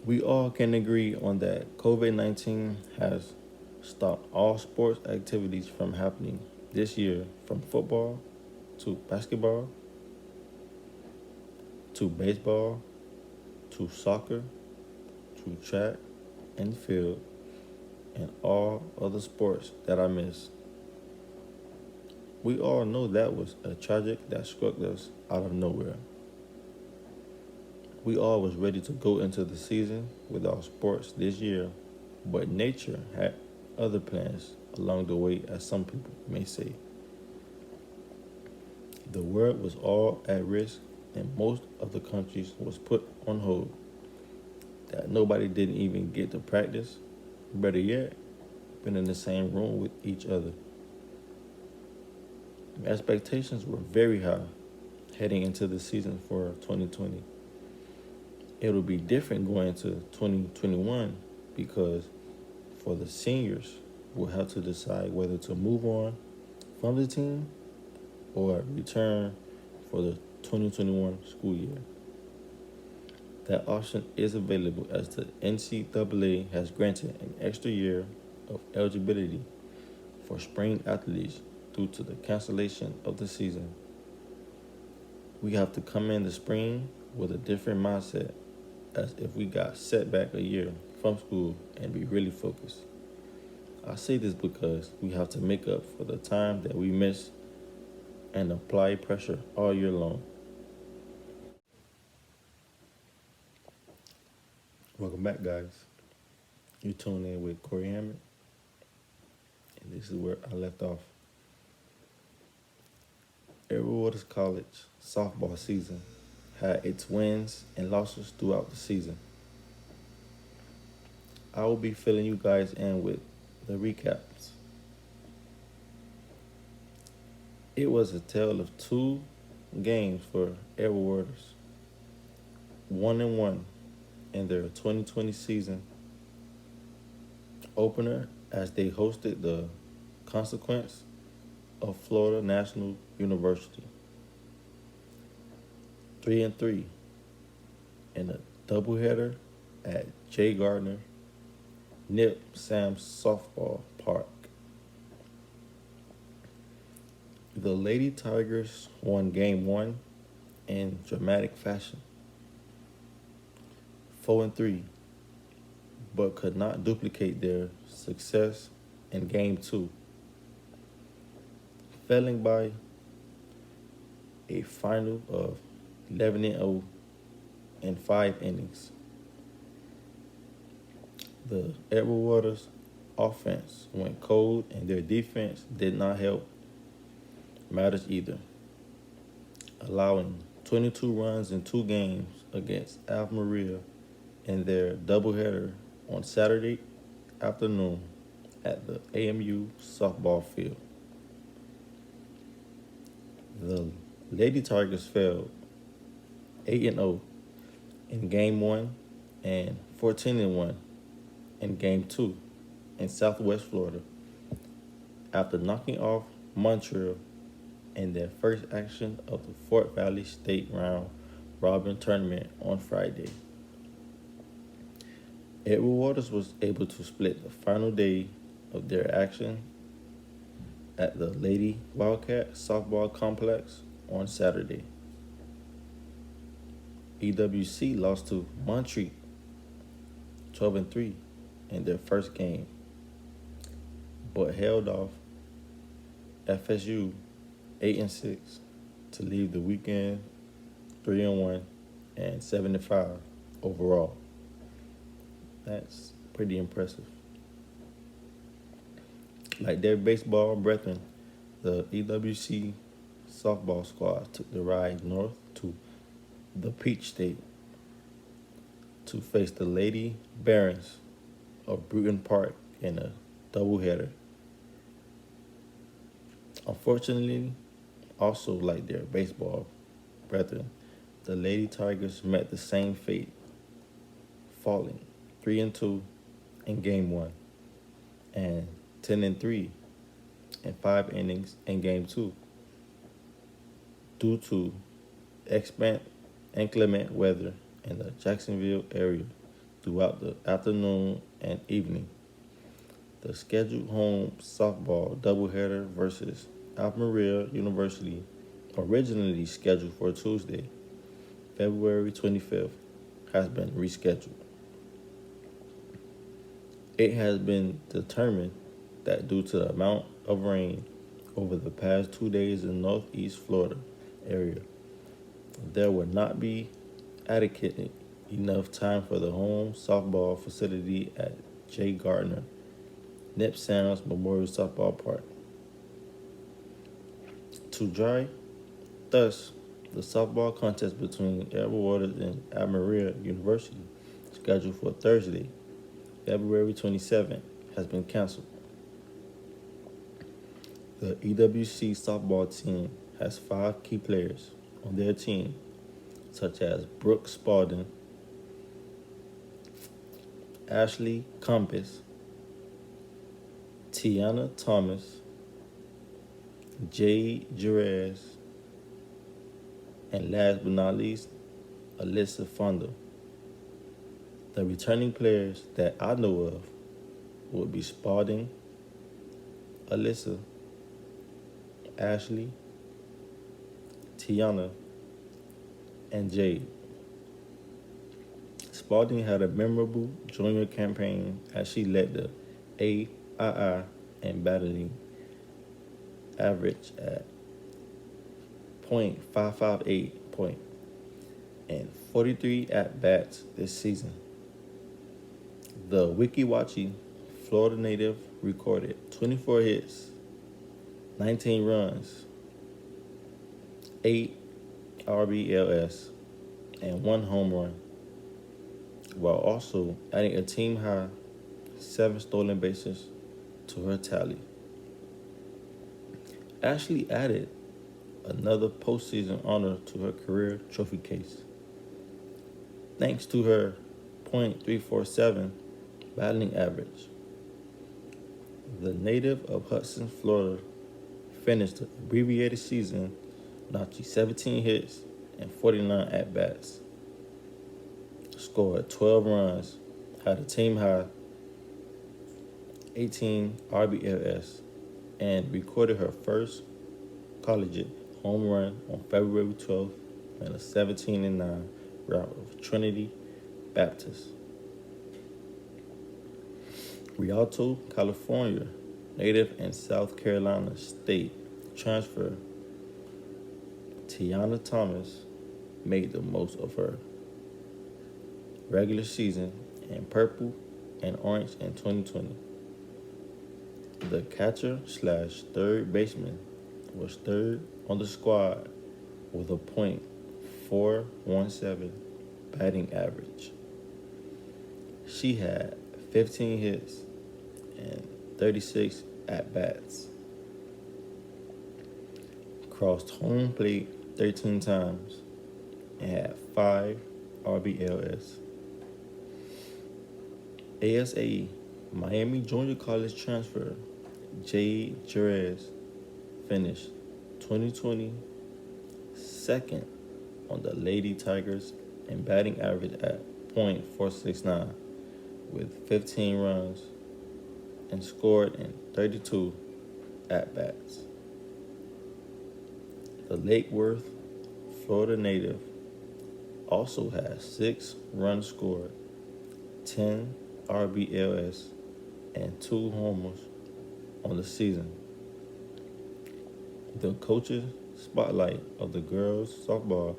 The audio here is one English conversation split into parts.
We all can agree on that COVID-19 has stopped all sports activities from happening this year, from football to basketball to baseball to soccer to track and field and all other sports that I missed. We all know that was a tragic that struck us out of nowhere. We all was ready to go into the season with our sports this year, but nature had other plans along the way, as some people may say. The world was all at risk and most of the countries was put on hold. That nobody didn't even get to practice, better yet, been in the same room with each other. Expectations were very high heading into the season for 2020. It'll be different going into 2021 because for the seniors, we'll have to decide whether to move on from the team or return for the 2021 school year. That option is available as the NCAA has granted an extra year of eligibility for spring athletes due to the cancellation of the season. We have to come in the spring with a different mindset as if we got set back a year from school and be really focused. I say this because we have to make up for the time that we missed and apply pressure all year long. Welcome back, guys. You tune in with Corey Hammond, and this is where I left off. Edward Waters College softball season had its wins and losses throughout the season. I will be filling you guys in with the recaps. It was a tale of two games for Edward Waters. 1-1 in their 2020 season opener as they hosted the Consequence of Florida National University. 3-3 in a doubleheader at Jay Gardner Nip Sam's Softball Park. The Lady Tigers won Game 1 in dramatic fashion, 4-3, but could not duplicate their success in Game 2, failing by a final of 11-0 in 5 innings. The Edward Waters offense went cold and their defense did not help matters either, allowing 22 runs in 2 games against Ave Maria in their doubleheader on Saturday afternoon at the AMU softball field. The Lady Tigers fell 8-0 in Game 1 and 14-1 in Game 2 in Southwest Florida after knocking off Montreal in their first action of the Fort Valley State Round Robin Tournament on Friday. Edward Waters was able to split the final day of their action at the Lady Wildcat Softball Complex on Saturday. EWC lost to Montreat 12-3 in their first game, but held off FSU 8-6 to leave the weekend 3-1 and 7-5 overall. That's pretty impressive. Like their baseball brethren, the EWC softball squad took the ride north to the Peach State to face the Lady Barons of Bruton Park in a doubleheader. Unfortunately, also like their baseball brethren, the Lady Tigers met the same fate, falling 3-2 in Game 1 and 10-3 in 5 innings in Game 2 due to inclement weather in the Jacksonville area throughout the afternoon and evening. The scheduled home softball doubleheader versus Albemarle University, originally scheduled for Tuesday, February 25th, has been rescheduled. It has been determined that due to the amount of rain over the past 2 days in northeast Florida area, there will not be adequate enough time for the home softball facility at Jay Gardner Nip Sounds Memorial Softball Park to dry. Thus, the softball contest between Edward Waters and Albemarle University, scheduled for Thursday, February 27th, has been canceled. The EWC softball team has 5 key players on their team, such as Brooke Spalding, Ashley Compass, Tiana Thomas, Jade Jerez, and last but not least, Alyssa Fonda. The returning players that I know of would be Spalding, Alyssa, Ashley, Tiana, and Jade. Spalding had a memorable junior campaign as she led the AII in batting average at .558 and 43 at-bats this season. The Wiki Wachi Florida native recorded 24 hits, 19 runs, 8 RBLS, and 1 home run, while also adding a team high 7 stolen bases to her tally. Ashley added another postseason honor to her career trophy case, thanks to her .347 batting average. The native of Hudson, Florida, finished the abbreviated season notching 17 hits and 49 at-bats, scored 12 runs, had a team high 18 RBLS, and recorded her first collegiate home run on February 12th in a 17-9 rout of Trinity Baptist. Rialto, California, native and South Carolina State transfer Tiana Thomas made the most of her regular season in purple and orange in 2020. The catcher/third baseman was third on the squad with a .417 batting average. She had 15 hits and 36 at-bats, crossed home plate 13 times, and had 5 RBLS. ASA Miami Junior College transfer Jade Jerez finished 2020 second on the Lady Tigers in batting average at .469 with 15 runs and scored in 32 at-bats. The Lake Worth, Florida native, also has 6 runs scored, 10 RBLS, and 2 homers on the season. The coach's spotlight of the girls' softball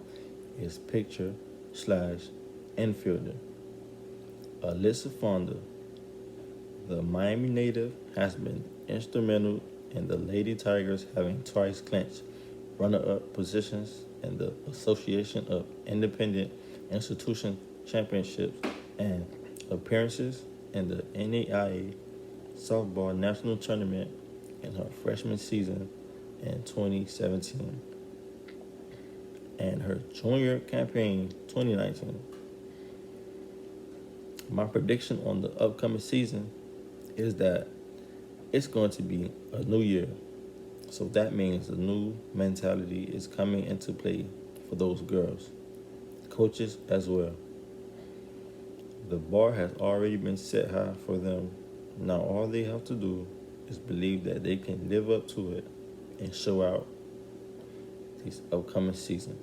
is pitcher/infielder Alyssa Fonda. The Miami native has been instrumental in the Lady Tigers having twice clinched runner-up positions in the Association of Independent Institution Championships and appearances in the NAIA Softball National Tournament in her freshman season in 2017 and her junior campaign 2019. My prediction on the upcoming season is that it's going to be a new year. So that means a new mentality is coming into play for those girls, coaches as well. The bar has already been set high for them. Now all they have to do is believe that they can live up to it and show out this upcoming season.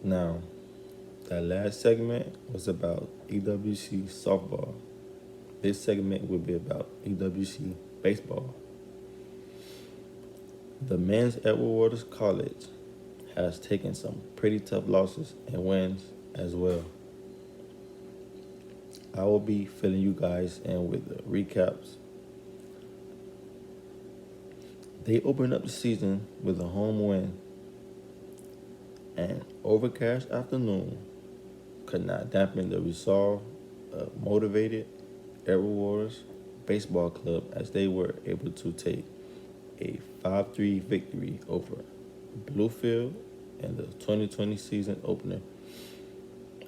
Now, that last segment was about EWC softball. This segment will be about EWC baseball. The men's Edward Waters College has taken some pretty tough losses and wins as well. I will be filling you guys in with the recaps. They opened up the season with a home win. An overcast afternoon could not dampen the resolve of motivated Edward Waters Baseball Club as they were able to take a 5-3 victory over Bluefield in the 2020 season opener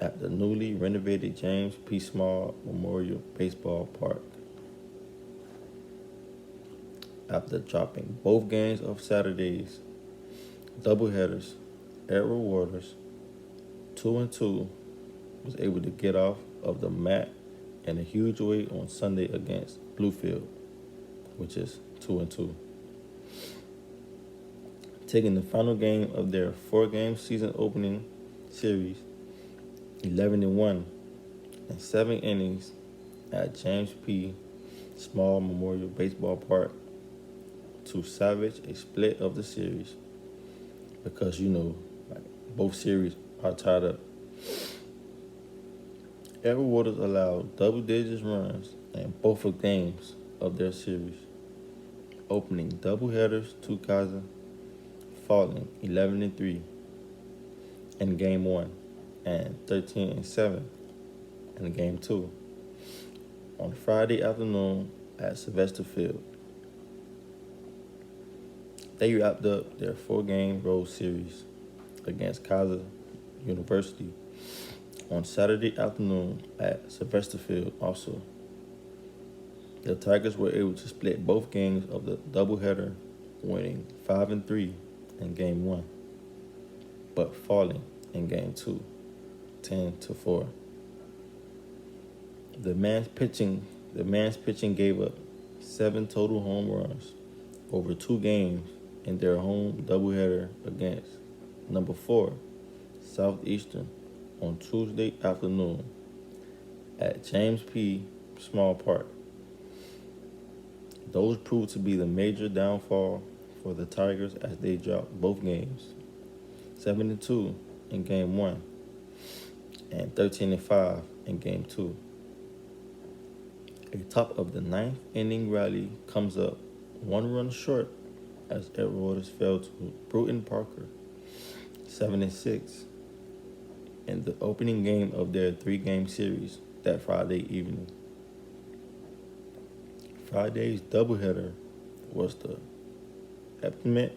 at the newly renovated James P. Small Memorial Baseball Park. After dropping both games of Saturday's doubleheaders, Edward Waters, 2-2, was able to get off of the mat in a huge way on Sunday against Bluefield, which is 2-2. Taking the final game of their 4-game season opening series, 11-1, in 7 innings at James P. Small Memorial Baseball Park to salvage a split of the series because, both series are tied up. Edward Waters allowed double-digit runs in both of games of their series, opening doubleheaders to Kaiser, falling 11-3 in Game 1 and 13-7 in Game 2 on Friday afternoon at Sylvester Field. They wrapped up their 4-game road series against Kaiser University on Saturday afternoon at Sylvester Field also. The Tigers were able to split both games of the doubleheader, winning 5-3 in Game 1, but falling in Game 2, 10-4. The man's pitching gave up 7 total home runs over 2 games in their home doubleheader against number 4 Southeastern on Tuesday afternoon at James P. Small Park. Those proved to be the major downfall for the Tigers as they dropped both games, 7-2 in Game 1 and 13-5 in Game 2. A top of the 9th inning rally comes up 1 run short as Edward Waters fell to Bruton Parker, 7-6, in the opening game of their 3-game series that Friday evening. Friday's doubleheader was the epitome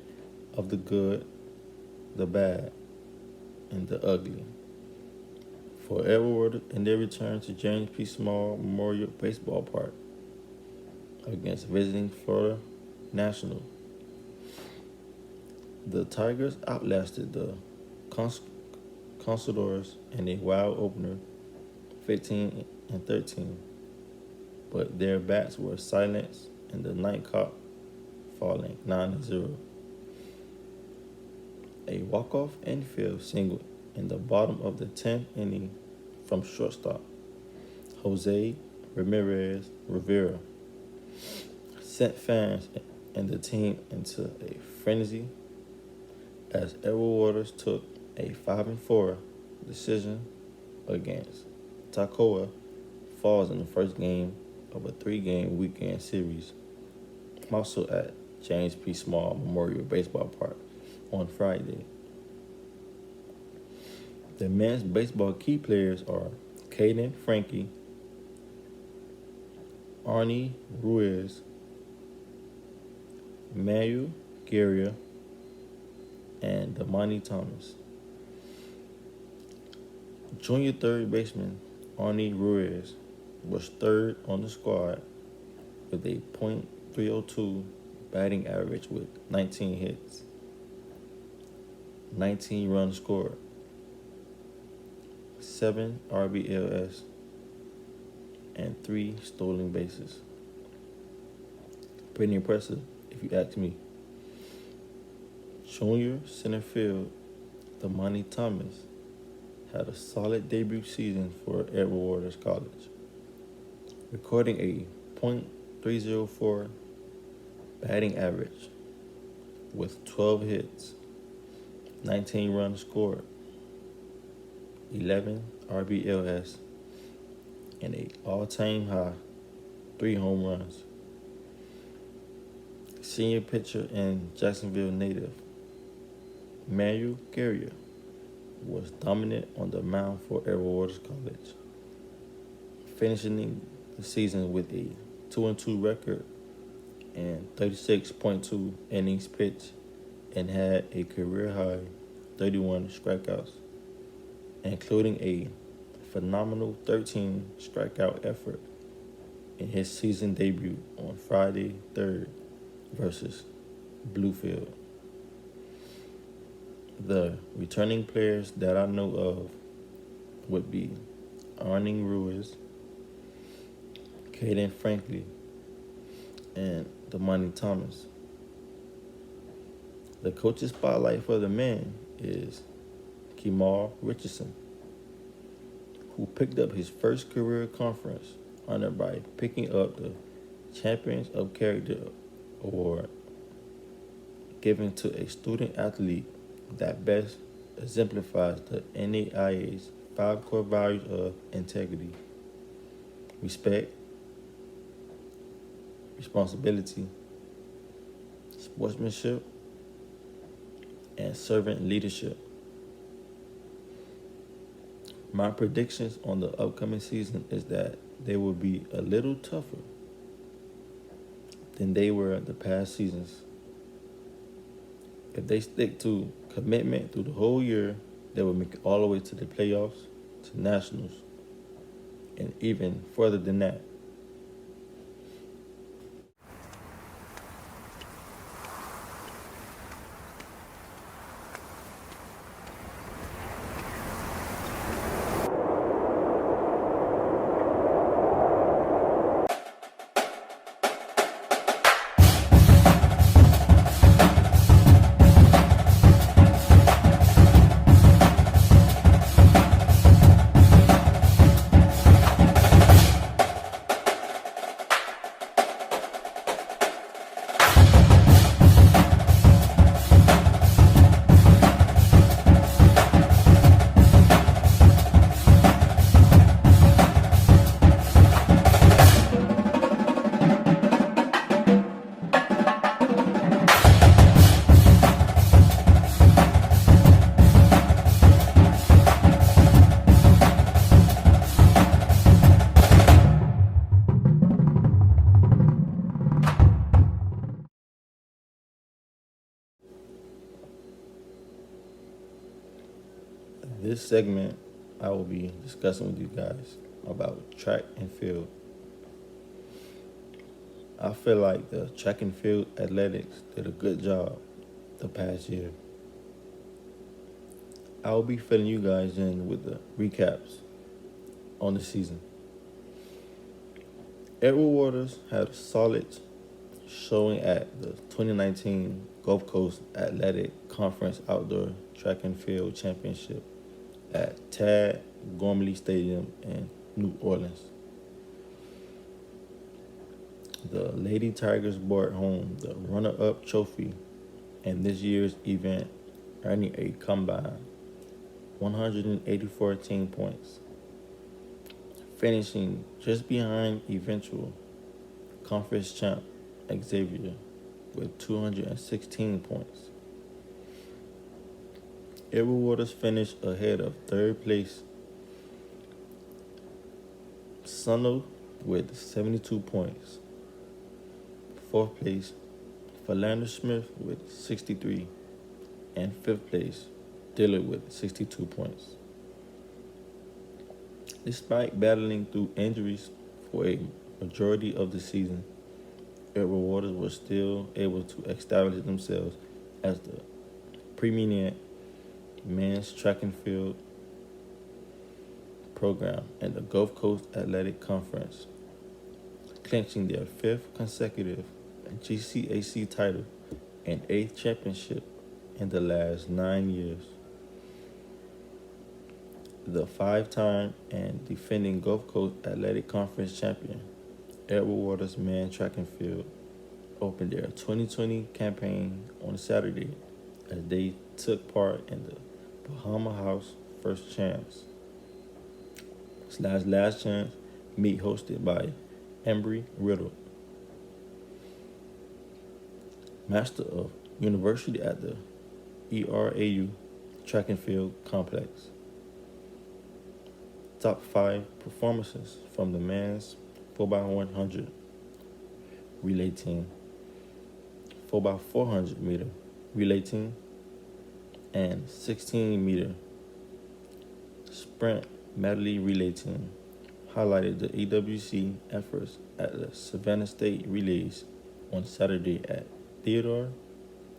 of the good, the bad, and the ugly for Edward Waters in their return to James P. Small Memorial Baseball Park against visiting Florida National. The Tigers outlasted the Conquistadors in a wild opener, 15-13, but their bats were silenced in the ninth caught, falling 9-0. A walk-off infield single in the bottom of the 10th inning from shortstop Jose Ramirez Rivera sent fans and the team into a frenzy as Edward Waters took a 5-4 decision against Toccoa Falls in the first game of a 3-game weekend series, also at James P. Small Memorial Baseball Park on Friday. The men's baseball key players are Caden Frankie, Arnie Ruiz, Mayu Guerra, and Damani Thomas. Junior third baseman Arnie Ruiz was third on the squad with a .302 batting average with 19 hits. 19 runs scored, 7 RBLS, and 3 stolen bases. Pretty impressive, if you ask me. Junior center field, Damani Thomas, had a solid debut season for Edward Waters College, recording a .304 batting average with 12 hits, 19 runs scored, 11 RBLS, and a all-time high 3 home runs. Senior pitcher and Jacksonville native Manuel Guerra was dominant on the mound for Edward Waters College, finishing the season with a 2-2 record and 36.2 innings pitched, and had a career-high 31 strikeouts, including a phenomenal 13 strikeout effort in his season debut on Friday 3rd versus Bluefield. The returning players that I know of would be Arning Ruiz, Caden Franklin, and Damani Thomas. The coach's spotlight for the men is Kemal Richardson, who picked up his first career conference honor by picking up the Champions of Character Award given to a student athlete that best exemplifies the NAIA's 5 core values of integrity, respect, responsibility, sportsmanship, and servant leadership. My predictions on the upcoming season is that they will be a little tougher than they were the past seasons. If they stick to commitment through the whole year, they will make it all the way to the playoffs, to nationals, and even further than that. This segment, I will be discussing with you guys about track and field. I feel like the track and field athletics did a good job the past year. I will be filling you guys in with the recaps on the season. Edward Waters had a solid showing at the 2019 Gulf Coast Athletic Conference Outdoor Track and Field Championship at Tad Gormley Stadium in New Orleans. The Lady Tigers brought home the runner-up trophy in this year's event, earning a combined 184 team points, finishing just behind eventual conference champ Xavier with 216 points. Edward Waters finished ahead of third place Sunno with 72 points. Fourth place Philander Smith with 63, and fifth place Dillard with 62 points. Despite battling through injuries for a majority of the season, Edward Waters was still able to establish themselves as the preeminent men's track and field program in the Gulf Coast Athletic Conference, clinching their fifth consecutive GCAC title and eighth championship in the last 9 years. The five-time and defending Gulf Coast Athletic Conference champion, Edward Waters Men Track and Field, opened their 2020 campaign on Saturday as they took part in the Bahama House First Chance / Last Chance meet hosted by Embry Riddle, Master of University at the ERAU Track and Field Complex. Top 5 performances from the men's 4x100 relay team, 4x400 meter relay team, and 16-meter sprint medley relay team highlighted the EWC efforts at the Savannah State Relays on Saturday at Theodore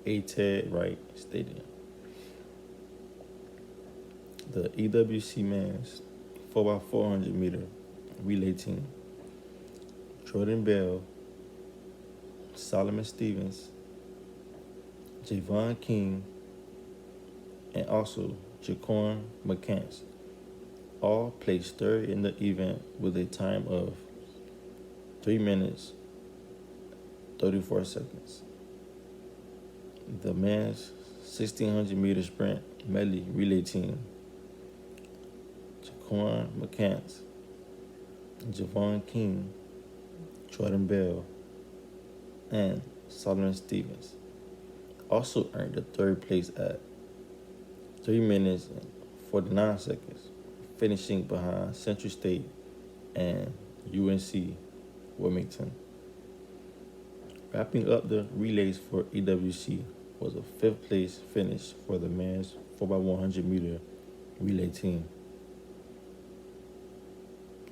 A. Ted Wright Stadium. The EWC men's 4x400 meter relay team, Jordan Bell, Solomon Stevens, Javon King, and also Jaquan McCants all placed third in the event with a time of 3 minutes 34 seconds. The men's 1600 meter sprint medley relay team, Jaquan McCants, Javon King, Jordan Bell, and Solomon Stevens also earned the third place at 3 minutes and 49 seconds, finishing behind Central State and UNC Wilmington. Wrapping up the relays for EWC was a 5th place finish for the men's 4x100 meter relay team.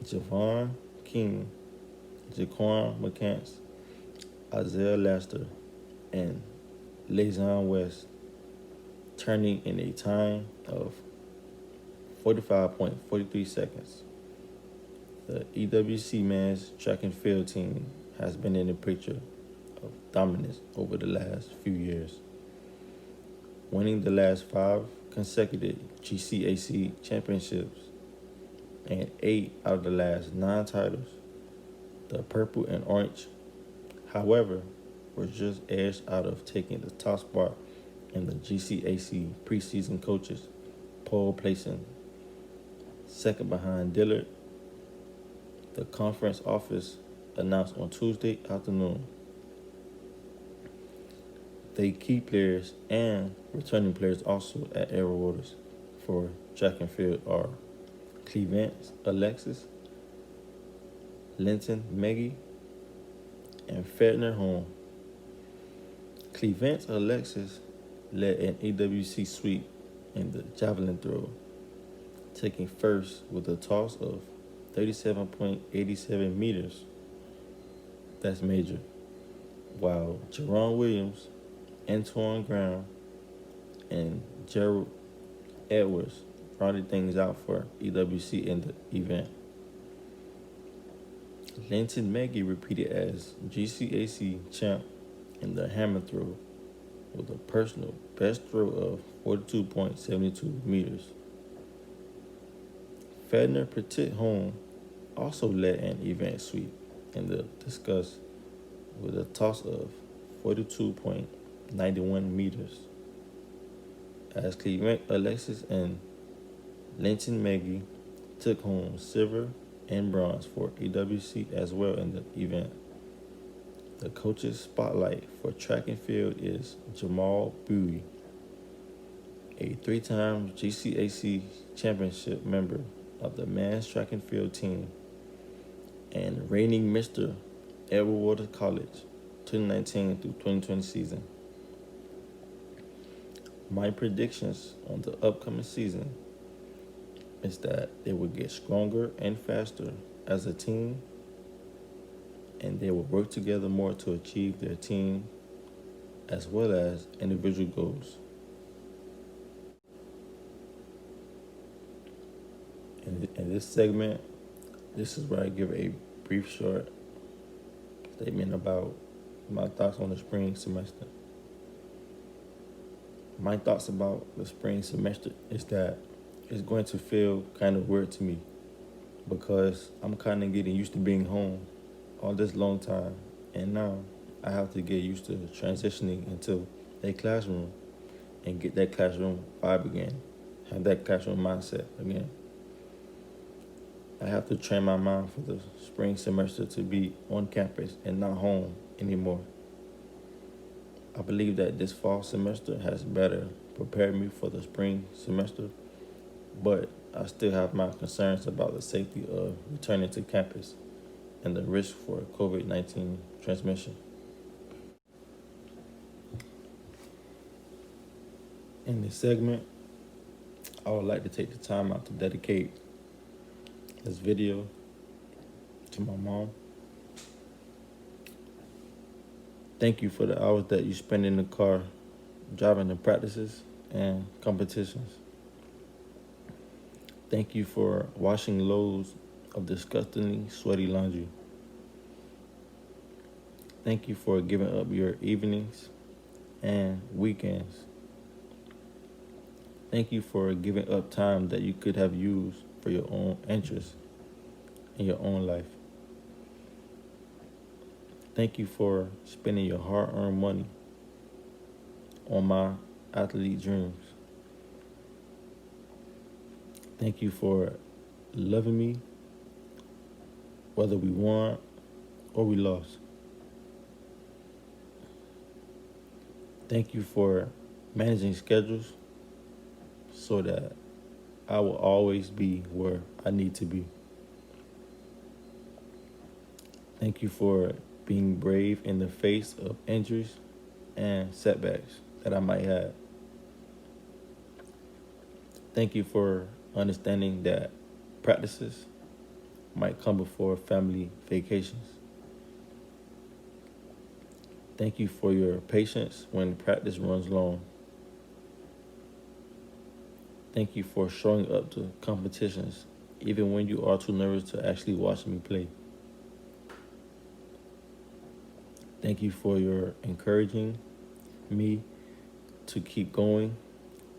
Javon King, Jaquan McCants, Isaiah Laster, and Lazon West, turning in a time of 45.43 seconds. The EWC men's track and field team has been in the picture of dominance over the last few years, winning the last 5 consecutive GCAC championships and 8 out of the last 9 titles. The purple and orange, however, were just edged out of taking the top spot in the GCAC preseason coaches poll, placing second behind Dillard. The conference office announced on Tuesday afternoon they key players and returning players also at Edward Waters for track and field are Clevance Alexis, Linton Maggie, and Fedner Holm. Clevance Alexis led an EWC sweep in the javelin throw, taking first with a toss of 37.87 meters. That's major. While Jerron Williams, Antoine Brown, and Gerald Edwards rounded things out for EWC in the event. Linton Maggie repeated as GCAC champ in the hammer throw with a personal best throw of 42.72 meters. Fedner Petit Holm also led an event sweep in the discus with a toss of 42.91 meters. As Clevant Alexis and Linton Maggie took home silver and bronze for EWC as well in the event. The coach's spotlight for track and field is Jamal Bowie, a 3-time GCAC championship member of the men's track and field team and reigning Mr. Edward Waters College 2019 through 2020 season. My predictions on the upcoming season is that they will get stronger and faster as a team, and they will work together more to achieve their team as well as individual goals. In this segment, this is where I give a brief, short statement about my thoughts on the spring semester. My thoughts about the spring semester is that it's going to feel kind of weird to me because I'm kind of getting used to being home all this long time, and now I have to get used to transitioning into a classroom and get that classroom vibe again, have that classroom mindset again. I have to train my mind for the spring semester to be on campus and not home anymore. I believe that this fall semester has better prepared me for the spring semester, but I still have my concerns about the safety of returning to campus and the risk for COVID-19 transmission. In this segment, I would like to take the time out to dedicate this video to my mom. Thank you for the hours that you spend in the car driving to practices and competitions. Thank you for washing loads of disgustingly sweaty laundry. Thank you for giving up your evenings and weekends. Thank you for giving up time that you could have used for your own interests in your own life. Thank you for spending your hard-earned money on my athlete dreams. Thank you for loving me, whether we won or we lost. Thank you for managing schedules so that I will always be where I need to be. Thank you for being brave in the face of injuries and setbacks that I might have. Thank you for understanding that practices might come before family vacations. Thank you for your patience when practice runs long. Thank you for showing up to competitions even when you are too nervous to actually watch me play. Thank you for your encouraging me to keep going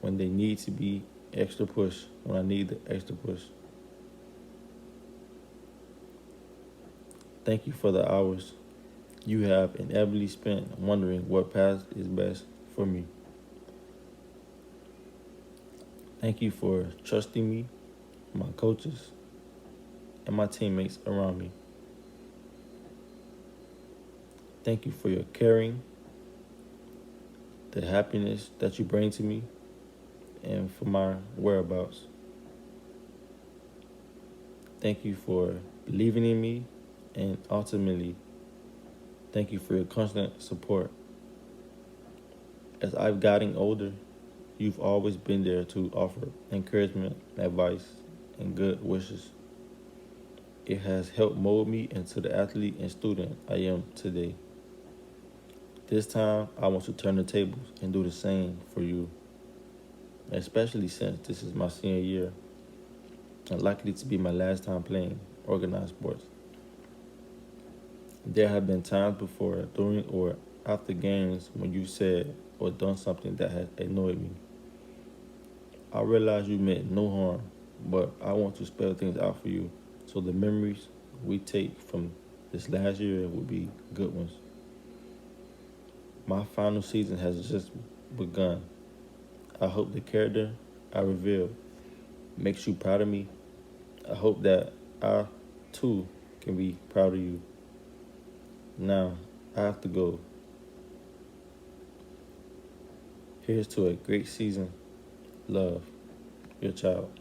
when they need to be extra push, when I need the extra push. Thank you for the hours you have inevitably spent wondering what path is best for me. Thank you for trusting me, my coaches, and my teammates around me. Thank you for your caring, the happiness that you bring to me, and for my whereabouts. Thank you for believing in me, and ultimately, thank you for your constant support. As I've gotten older, you've always been there to offer encouragement, advice, and good wishes. It has helped mold me into the athlete and student I am today. This time, I want to turn the tables and do the same for you, especially since this is my senior year and likely to be my last time playing organized sports. There have been times before, during, or after games when you said or done something that has annoyed me. I realize you meant no harm, but I want to spell things out for you so the memories we take from this last year will be good ones. My final season has just begun. I hope the character I reveal makes you proud of me. I hope that I, too, can be proud of you. Now, I have to go. Here's to a great season. Love, your child.